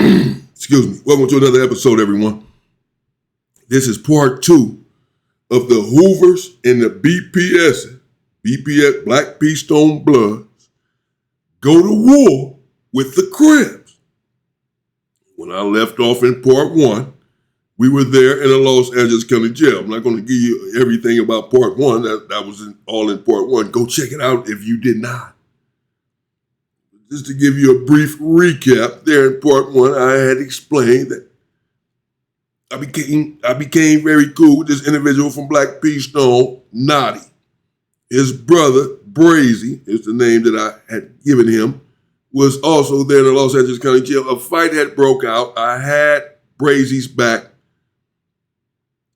Excuse me. Welcome to another episode, everyone. This is part 2 of the Hoovers and the BPS, Black Pt.2 Bloods, go to war with the Crips. When I left off in part 1, we were there in the Los Angeles County Jail. I'm not going to give you everything about part 1. That was all in part 1. Go check it out if you did not. Just to give you a brief recap, there in part 1, I had explained that I became very cool with this individual from Black Pt.2, Naughty. His brother, Brazy, is the name that I had given him, was also there in the Los Angeles County Jail. A fight had broke out. I had Brazy's back.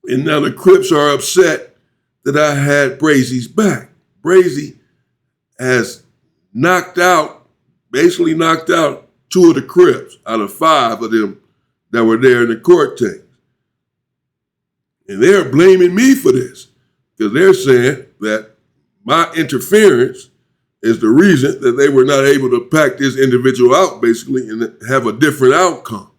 And now the Crips are upset that I had Brazy's back. Brazy has basically knocked out 2 of the Crips out of 5 of them that were there in the court tank. And they're blaming me for this because they're saying that my interference is the reason that they were not able to pack this individual out, basically, and have a different outcome.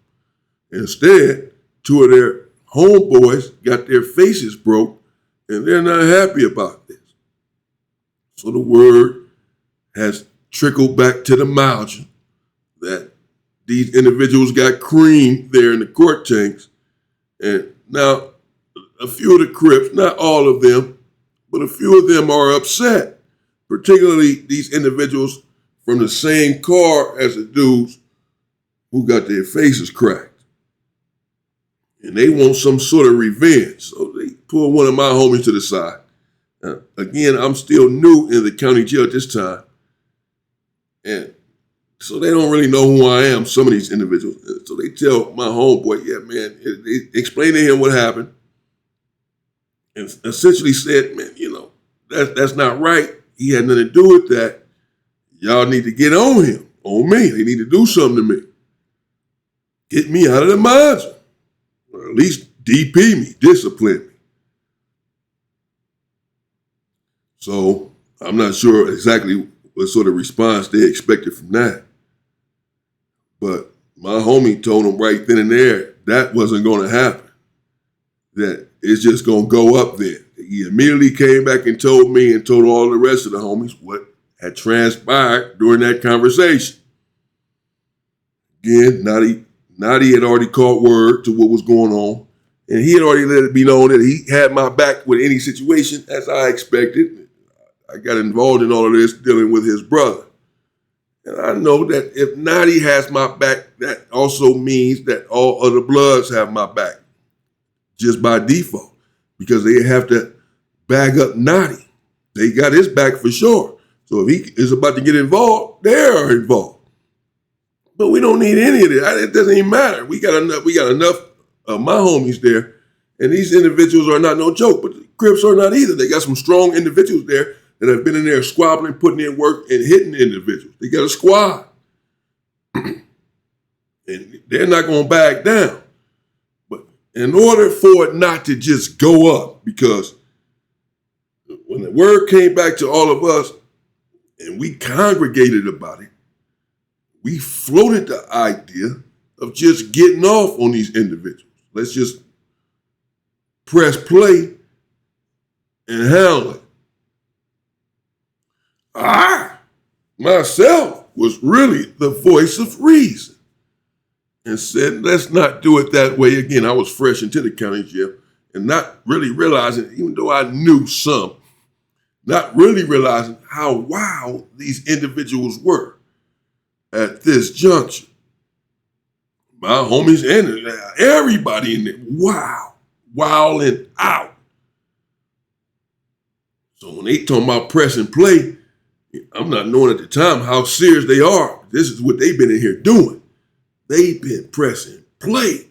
Instead, 2 of their homeboys got their faces broke, and they're not happy about this. So the word has trickled back to the margin that these individuals got creamed there in the court tanks. And now a few of the Crips, not all of them, but a few of them are upset, particularly these individuals from the same car as the dudes who got their faces cracked. And they want some sort of revenge. So they pull one of my homies to the side. Again, I'm still new in the county jail at this time. And so they don't really know who I am, some of these individuals. So they tell my homeboy, yeah, man, they explain to him what happened. And essentially said, man, that's not right. He had nothing to do with that. Y'all need to get on him, on me. They need to do something to me. Get me out of the margin. Or at least DP me, discipline me. So I'm not sure exactly what sort of response they expected from that. But my homie told him right then and there that wasn't going to happen. That it's just going to go up there. He immediately came back and told me and told all the rest of the homies what had transpired during that conversation. Again, Naughty had already caught word to what was going on, and he had already let it be known that he had my back with any situation, as I expected. I got involved in all of this dealing with his brother. And I know that if Naughty has my back, that also means that all other Bloods have my back. Just by default, because they have to bag up Naughty. They got his back for sure. So if he is about to get involved, they are involved. But we don't need any of it. It doesn't even matter. We got enough of my homies there, and these individuals are not no joke, but the Crips are not either. They got some strong individuals there that have been in there squabbling, putting in work, and hitting individuals. They got a squad. And they're not going to back down. In order for it not to just go up, because when the word came back to all of us and we congregated about it, we floated the idea of just getting off on these individuals. Let's just press play and handle it. I, myself, was really the voice of reason. And said, let's not do it that way again. I was fresh into the county jail and not really realizing, even though I knew some, not really realizing how wild these individuals were at this juncture. My homies and everybody in there, wilding out. So when they talking about press and play, I'm not knowing at the time how serious they are. This is what they've been in here doing. They've been pressing play.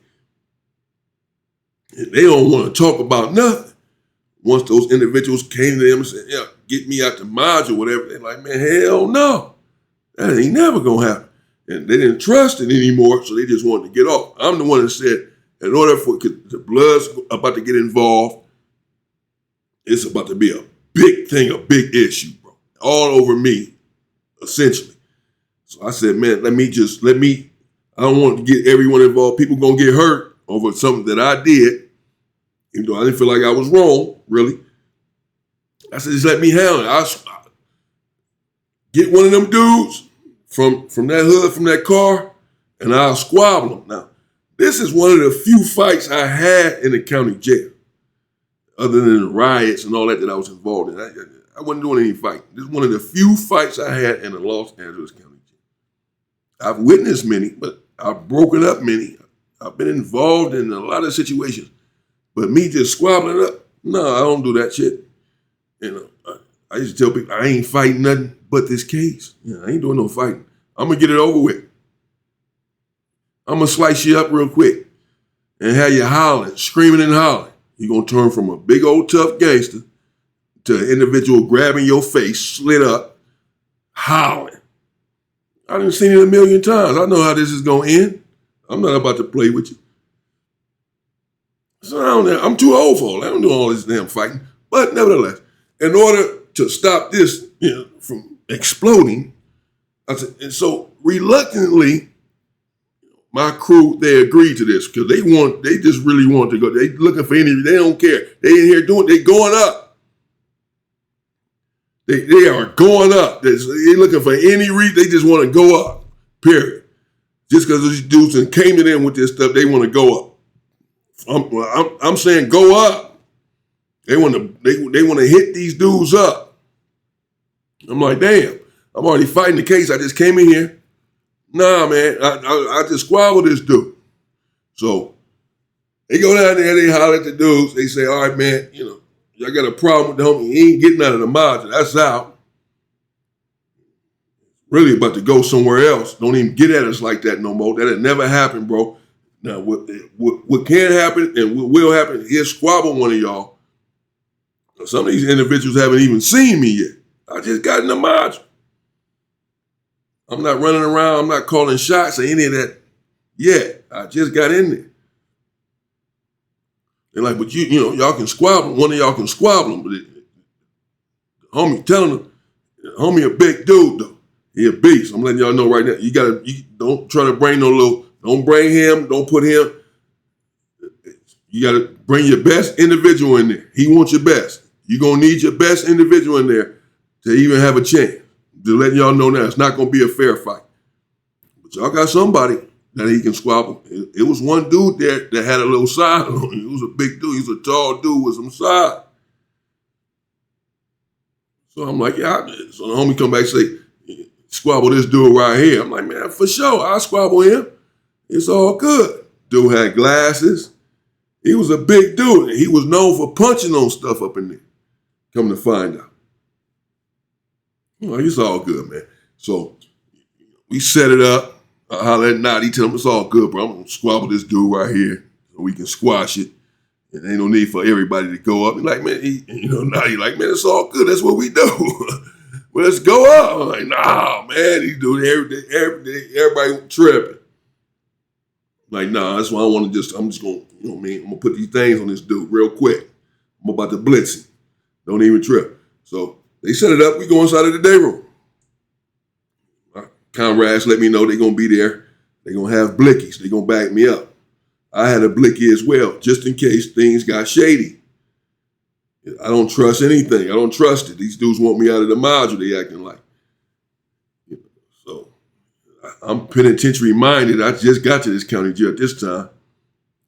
And they don't want to talk about nothing. Once those individuals came to them and said, yeah, get me out the module, whatever, they're like, man, hell no. That ain't never going to happen. And they didn't trust it anymore, so they just wanted to get off. I'm the one that said, in order for the Bloods about to get involved, it's about to be a big thing, a big issue, bro. All over me, essentially. So I said, man, let me I don't want to get everyone involved. People gonna get hurt over something that I did. Even though I didn't feel like I was wrong, really. I said, just let me handle it. I get one of them dudes from that hood, from that car, and I'll squabble them. Now, this is one of the few fights I had in the county jail, other than the riots and all that I was involved in. I wasn't doing any fighting. This is one of the few fights I had in the Los Angeles County jail. I've witnessed many, but I've broken up many. I've been involved in a lot of situations. But me just squabbling up, no, I don't do that shit. You know, I used to tell people I ain't fighting nothing but this case. I ain't doing no fighting. I'm gonna get it over with. I'm gonna slice you up real quick and have you hollering, screaming and hollering. You're gonna turn from a big old tough gangster to an individual grabbing your face, slit up, howling. I done seen it a million times. I know how this is gonna end. I'm not about to play with you. So I'm too old for all that. I don't do all this damn fighting. But nevertheless, in order to stop this, from exploding, I said, and so reluctantly, my crew, they agreed to this because they just really want to go. They looking for any, they don't care. They in here doing, they going up. They are going up. They looking for any reason. They just want to go up, period. Just because these dudes came in with this stuff, they want to go up. I'm saying go up. They want to hit these dudes up. I'm like, damn, I'm already fighting the case. I just came in here. Nah, man, I just squabbled this dude. So they go down there, they holler at the dudes. They say, all right, man, y'all got a problem with the homie. He ain't getting out of the module. That's out. Really about to go somewhere else. Don't even get at us like that no more. That had never happened, bro. Now, what can happen and what will happen, he'll squabble one of y'all. Some of these individuals haven't even seen me yet. I just got in the module. I'm not running around. I'm not calling shots or any of that yet. I just got in there. They're like, but y'all can squabble. One of y'all can squabble him. But the homie telling him, homie a big dude though. He a beast. I'm letting y'all know right now. You don't try to bring don't bring him, don't put him. You got to bring your best individual in there. He wants your best. You're going to need your best individual in there to even have a chance. To letting y'all know now, it's not going to be a fair fight. But y'all got somebody that he can squabble. It was one dude there that had a little side on him. He was a big dude. He was a tall dude with some side. So I'm like, yeah. So the homie come back and say, squabble this dude right here. I'm like, man, for sure, I'll squabble him. It's all good. Dude had glasses. He was a big dude. He was known for punching on stuff up in there. Come to find out. It's all good, man. So we set it up. I holler at Noddy, tell him it's all good, bro. I'm going to squabble this dude right here so we can squash it. And ain't no need for everybody to go up. He's like, man, Noddy like, man, it's all good. That's what we do. Well, let's go up. I'm like, nah, man. He's doing every day. Everybody tripping. Like, nah, that's why I'm just going to, I'm going to put these things on this dude real quick. I'm about to blitz him. Don't even trip. So they set it up. We go inside of the day room. My comrades let me know they're going to be there. They're going to have blickies. They're going to back me up. I had a blicky as well, just in case things got shady. I don't trust anything. I don't trust it. These dudes want me out of the module. They acting like. So I'm penitentiary minded. I just got to this county jail this time.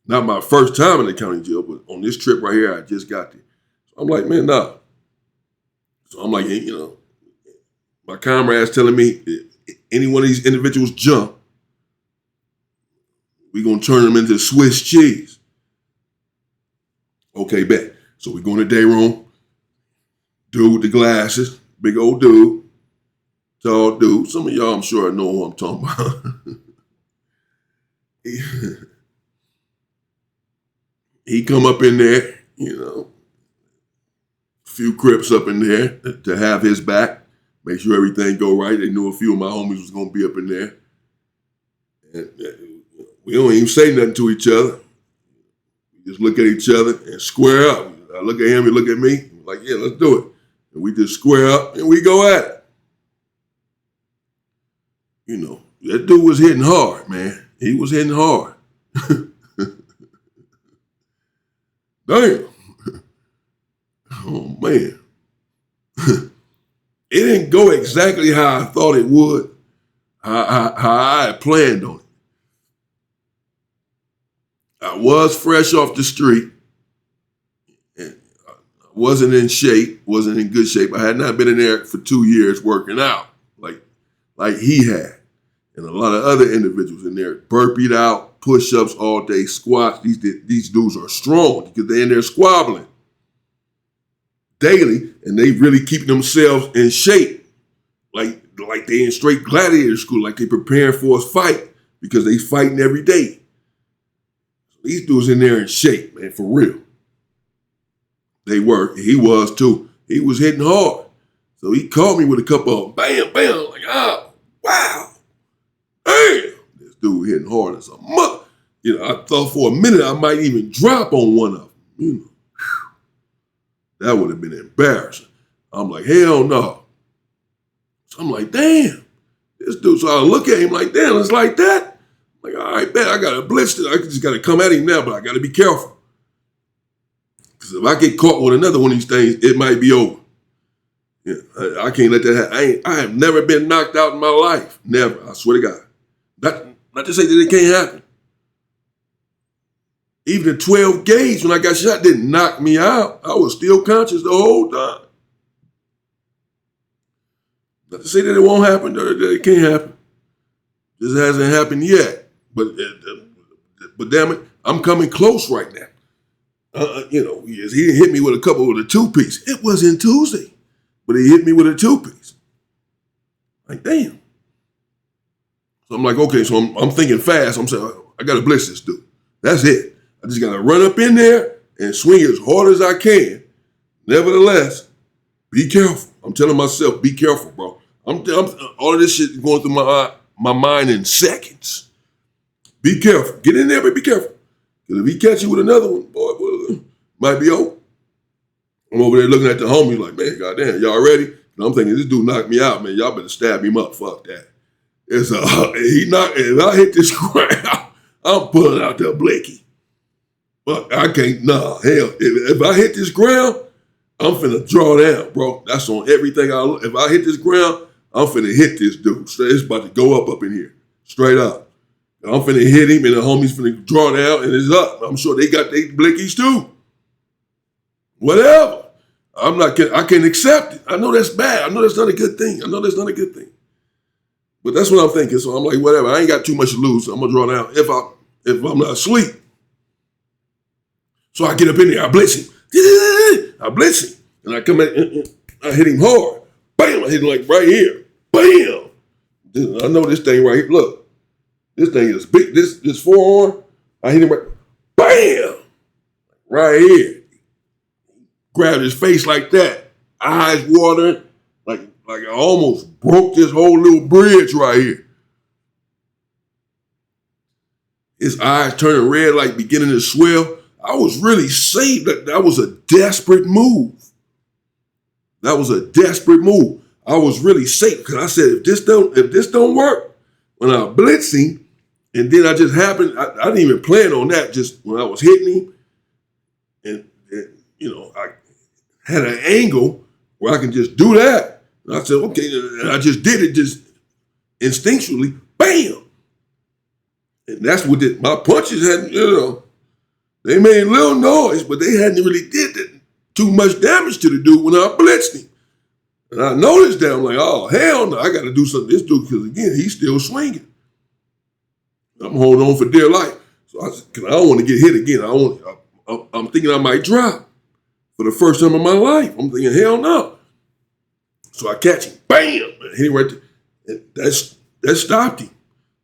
Not my first time in the county jail, but on this trip right here, I just got there. So I'm like, man, nah. So I'm like, my comrades telling me, any one of these individuals jump, we're going to turn them into Swiss cheese. Okay, bet. So we go in the day room. Dude with the glasses, big old dude, tall dude. Some of y'all, I'm sure, know who I'm talking about. He come up in there, a few Crips up in there to have his back, make sure everything go right. They knew a few of my homies was going to be up in there. And we don't even say nothing to each other. We just look at each other and square up. I look at him, he look at me, like, yeah, let's do it. And we just square up and we go at it. That dude was hitting hard, man. He was hitting hard. Damn. Oh, man. It didn't go exactly how I thought it would, how I had planned on it. I was fresh off the street. And I wasn't in shape, wasn't in good shape. I had not been in there for 2 years working out like he had. And a lot of other individuals in there burpeed out, push-ups all day, squats. These dudes are strong because they're in there squabbling daily, and they really keeping themselves in shape, like they in straight gladiator school, like they preparing for a fight because they fighting every day. These dudes in there in shape, man, for real. They were. He was too. He was hitting hard. So he caught me with a couple of bam, bam, like, oh, wow. Damn. This dude hitting hard as a mother. You know, I thought for a minute I might even drop on one of them. You know, that would have been embarrassing. I'm like, hell no. So I'm like, damn. This dude, so I look at him like, damn, it's like that. I'm like, all right, bet I got to blitz it. I just got to come at him now, but I got to be careful. Because if I get caught with another one of these things, it might be over. Yeah, I can't let that happen. I have never been knocked out in my life. Never. I swear to God. Not to say that it can't happen. Even the 12 gauge when I got shot didn't knock me out. I was still conscious the whole time. Not to say that it won't happen or that it can't happen. This hasn't happened yet. But damn it, I'm coming close right now. You know, he didn't hit me with a couple with a 2-piece. It wasn't Tuesday, but he hit me with a 2-piece. Like, damn. So I'm like, okay, so I'm thinking fast. I'm saying, I got to blitz this dude. That's it. I just got to run up in there and swing as hard as I can. Nevertheless, be careful. I'm telling myself, be careful, bro. I'm all of this shit is going through my mind in seconds. Be careful. Get in there, but be careful. Because if he catch you with another one, boy, might be over. I'm over there looking at the homies like, man, goddamn, y'all ready? And I'm thinking, this dude knocked me out, man. Y'all better stab him up. Fuck that. If I hit this ground, I'm pulling out the blicky. But I can't, hell. If I hit this ground, I'm finna draw down, bro. That's on everything. If I hit this ground, I'm finna hit this dude. It's about to go up in here. Straight up. I'm finna hit him and the homies finna draw down and it's up. I'm sure they got their blickies too. Whatever. I can't accept it. I know that's bad. I know that's not a good thing. But that's what I'm thinking. So I'm like, whatever. I ain't got too much to lose. So I'm gonna draw down if I'm not asleep. So I get up in there. I blitz him. I blitz him. And I come in. I hit him hard. Bam. I hit him like right here. Bam. I know this thing right here. Look. This thing is big. This forearm. I hit him right. Bam. Right here. Grabbed his face like that. Eyes watering. Like I almost broke this whole little bridge right here. His eyes turning red, like beginning to swell. I was really saved. That was a desperate move. I was really safe because I said, if this don't work, when I blitz him, and then I just happened, I didn't even plan on that. Just when I was hitting him, and you know, I had an angle where I can just do that. And I said, okay, and I just did it just instinctually, bam. And that's what my punches hadn't, you know, they made a little noise, but they hadn't really did too much damage to the dude when I blitzed him. And I noticed that. I'm like, oh, hell no, I got to do something to this dude because, again, he's still swinging. I'm holding on for dear life. So I said, because I don't want to get hit again. I'm thinking I might drop for the first time in my life. I'm thinking, hell no. So I catch him. Bam! And hit him right there. And that stopped him.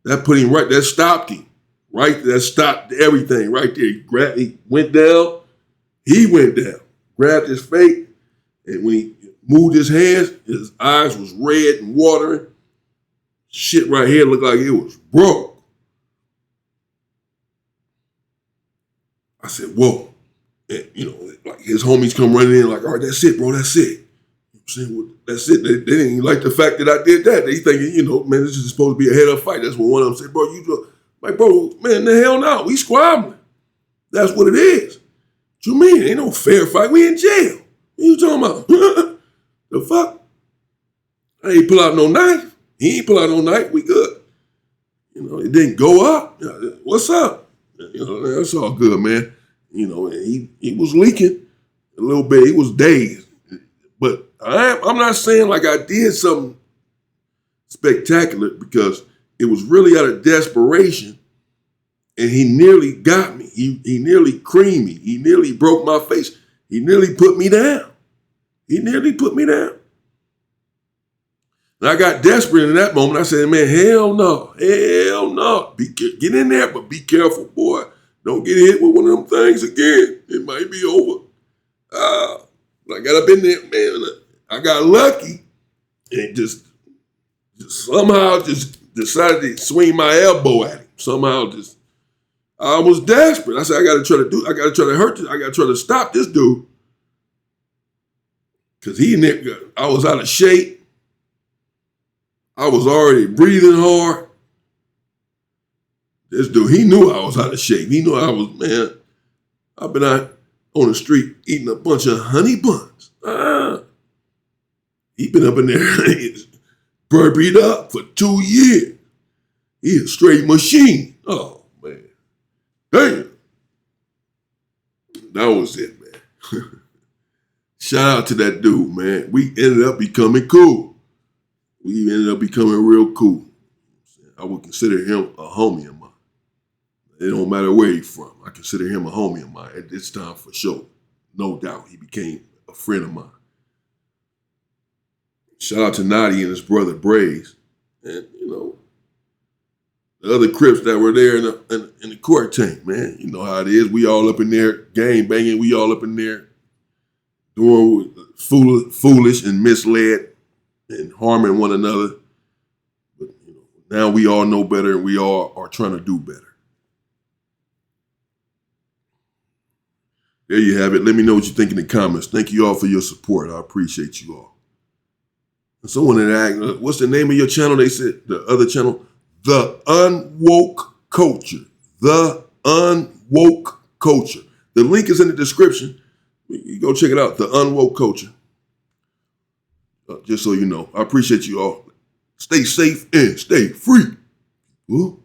That stopped him. Right? That stopped everything right there. He went down. Grabbed his face. And when he moved his hands, his eyes was red and watering. Shit right here looked like it was broke. I said, whoa. And, you know, like his homies come running in like, all right, that's it, bro, that's it. You know what I'm saying? Well, that's it. They didn't even like the fact that I did that. They thinking, you know, man, this is supposed to be a head-up fight. That's what one of them said, bro, Like, bro, man, the hell no. We squabbling. That's what it is. What you mean? Ain't no fair fight. We in jail. What you talking about? The fuck? I ain't pull out no knife. He ain't pull out no knife. We good. It didn't go up. What's up? That's all good, man. He was leaking a little bit. He was dazed. But I'm not saying like I did something spectacular, because it was really out of desperation, and he nearly got me. He nearly creamed me. He nearly broke my face. He nearly put me down. And I got desperate in that moment. I said, man, hell no. Get in there, but be careful, boy. Don't get hit with one of them things again. It might be over. I got up in there, man. I got lucky, and just somehow just decided to swing my elbow at him. I was desperate. I said, I got to try to hurt this. I got to try to stop this dude. Because I was out of shape. I was already breathing hard. This dude, he knew I was out of shape. He knew I've been out on the street eating a bunch of honey buns. He been up in there burpeed up for 2 years. He a straight machine. Oh, man. Damn. That was it, man. Shout out to that dude, man. We ended up becoming cool. We ended up becoming real cool. I would consider him a homie of mine. It don't matter where he's from. I consider him a homie of mine at this time for sure. No doubt he became a friend of mine. Shout out to Noddy and his brother Braze. And, the other Crips that were there in the court tank, man. You know how it is. We all up in there gang banging. We all up in there doing foolish and misled and harming one another. But now we all know better, and we all are trying to do better. There you have it. Let me know what you think in the comments. Thank you all for your support. I appreciate you all. And someone had asked, what's the name of your channel? They said, the other channel, The Unwoke Culture. The Unwoke Culture. The link is in the description. You go check it out, The Unwoke Culture. Just so you know. I appreciate you all. Stay safe and stay free. Ooh.